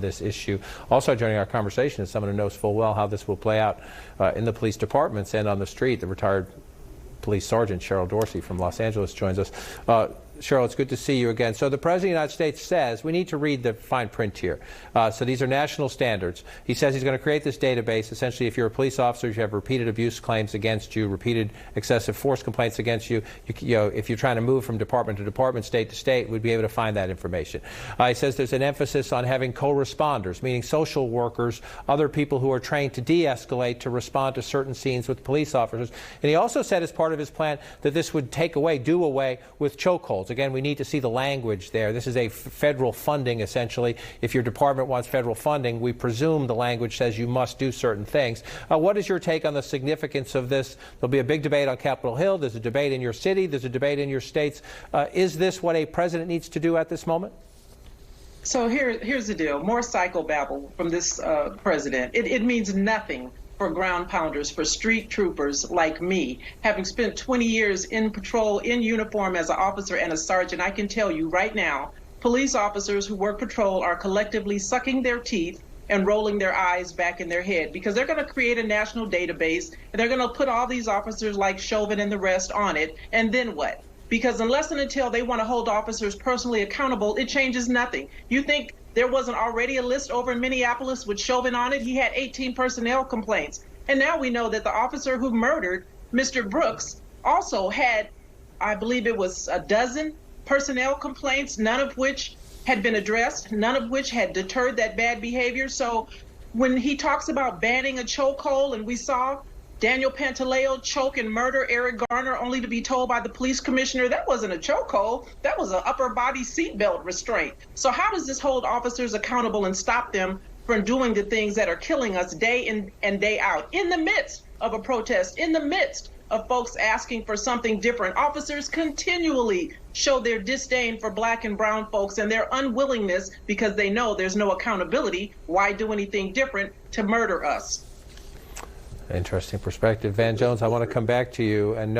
this issue. Also joining our conversation is someone who knows full well how this will play out in the police departments and on the street. The retired police sergeant Cheryl Dorsey from Los Angeles joins us. Cheryl, it's good to see you again. So the President of the United States says, we need to read the fine print here. So these are national standards. He says he's going to create this database. Essentially, if you're a police officer, if you have repeated abuse claims against you, repeated excessive force complaints against you, if you're trying to move from department to department, state to state, we'd be able to find that information. He says there's an emphasis on having co-responders, meaning social workers, other people who are trained to de-escalate, to respond to certain scenes with police officers. And he also said as part of his plan that this would do away with chokeholds. Again, we need to see the language there. This is a federal funding, essentially. If your department wants federal funding, we presume the language says you must do certain things. What is your take on the significance of this? There'll be a big debate on Capitol Hill. There's a debate in your city. There's a debate in your states. Is this what a president needs to do at this moment? So here's the deal. More psychobabble from this president. It means nothing for ground pounders, for street troopers like me. Having spent 20 years in patrol, in uniform as an officer and a sergeant, I can tell you right now, police officers who work patrol are collectively sucking their teeth and rolling their eyes back in their head, because they're going to create a national database and they're going to put all these officers like Chauvin and the rest on it. And then what? Because unless and until they want to hold officers personally accountable, it changes nothing. You think there wasn't already a list over in Minneapolis with Chauvin on it? He had 18 personnel complaints. And now we know that the officer who murdered Mr. Brooks also had, I believe it was a dozen personnel complaints, none of which had been addressed, none of which had deterred that bad behavior. So when he talks about banning a chokehold, and we saw Daniel Pantaleo choke and murder Eric Garner only to be told by the police commissioner that wasn't a chokehold, that was an upper body seatbelt restraint. So how does this hold officers accountable and stop them from doing the things that are killing us day in and day out? In the midst of a protest, in the midst of folks asking for something different, officers continually show their disdain for black and brown folks and their unwillingness, because they know there's no accountability. Why do anything different to murder us? Interesting perspective. Van Jones, I want to come back to you and